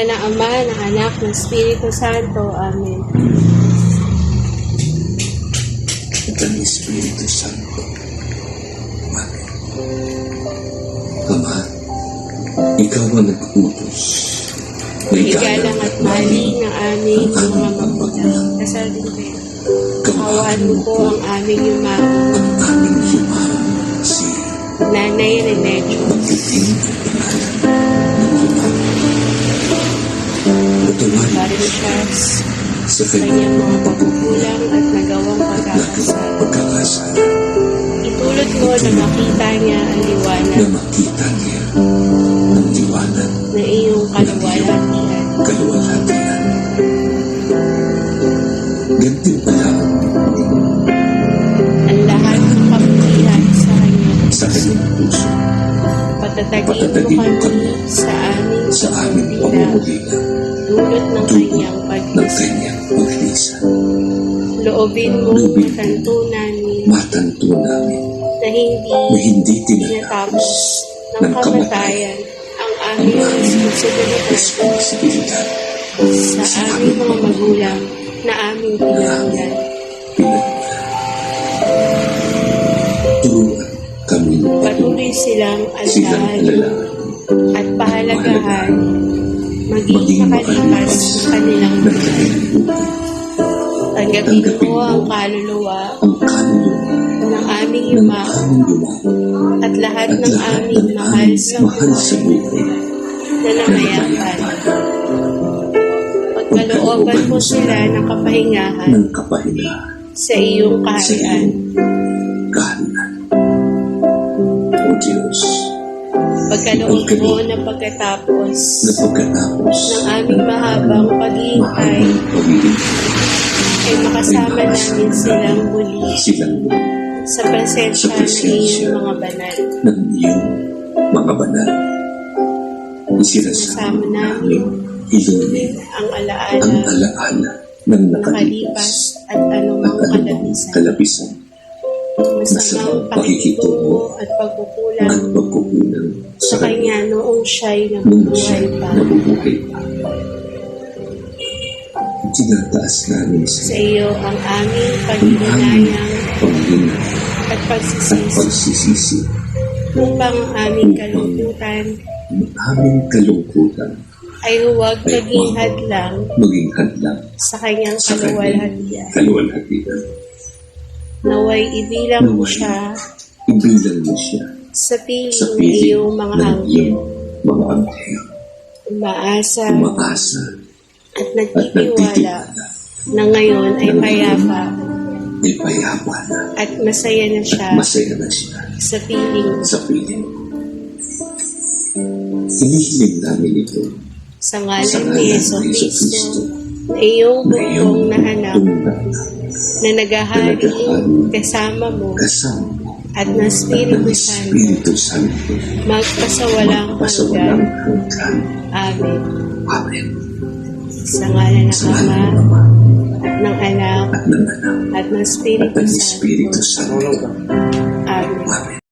ngalan ng Ama, ng Anak, ng Espiritu Santo. Amen. At ang Espiritu Santo. Amen. Ama, ikaw ang nag-utos na Igalang at maling ng aming mga magulang. Kasal din kayo. Kawaan mo po ang aming yumaong ang aming yumaong si Nanay Remedios. magiging Patuloy Parishas sa sa kanyang mga pagkukulang at nagawang pagkakasal. pagkakasal Itulot mo na makita niya ang na liwanag makita niya ang liwanag na iyong kaluwalhatian. kaluwalhatian. Gantin pala Ang lahat ng kabutihan sa kanyang sa kanyang puso. Patatagin mo kami sa aming aming pamumulilang pamumulilang dulot ng kanyang ng pagkisa. kanyang paglisa. Loobin mo matantunanin Matanto namin na na hindi tinatapos tinatapos ng kamatayan ang aming responsibilidad responsibilidad sa aming mga magulang na aming pinanglan. Turuan kami Patuloy silang silang alagaan alala at pahalagahan maging makalipas ng kanilang ng buhay. kanilang buhay. Tanggapin mo ang kaluluwa Ang kaluluwa ng aming ng yumaong aming yumaong at lahat at ng lahat aming ng mahal aming sa mahal sa buhay buhay na namayapan. Pagkalooban mo sila ng kapahingahan ng kapahingahan sa iyong sa kaharian. iyong kahanan. O Diyos, Pagkaloob mo na pagkatapos na pagkatapos ng aming mahabang paghihintay mahabang pagiging ay makasama namin silang muli silang sa presensya ng iyong mga banal. ng iyong mga banal. Isinasama Kasama namin namin ilumin ang ang alaala alaala ng nakalipas nakalipas at anumang at anumang kalabisan. kalabisan Masamang pakikitungo at pagkukulang at pagkukulang sa Kanya noong siya'y nung siya nabubuhay pa. nabubuhay pa. Tinataas namin Sa sa iyo ang aming ang aming paghihinayang panghinay at at pagsisisi pagsisisi upang ang aming kalungkutan ng aming kalungkutan ay huwag ay maging huwag hadlang maging hadlang sa Kanyang sa kanyang kaluwalhatian. kaluwalhatian. Naway ibilang mo Naway siya ibilang mo siya sa sa piling ng piling iyong mga ng anghel. iyong mga anghel. Umaasa Umaasa at at nagtitiwala nagtitiwala na ngayon ay payapa ay payapa na at masaya na siya at masaya na siya sa piling sa piling. Hinihiling namin ito sa sa ngalan ngalan ni ng Yeso Yesu Cristo Cristo na iyong na iyong bugtong na anak na naghahari kasama mo kasama mo at ng ng Espiritu Santo Espiritu Santo magpasawalang magpasawalang hanggan. hanggan. Amen. Amen. Sa ngalan ng Sa ngalan Ama ng Ama at ng Anak at ng Anak at ng at Espiritu ng Santo. Espiritu Santo. Amen. Amen.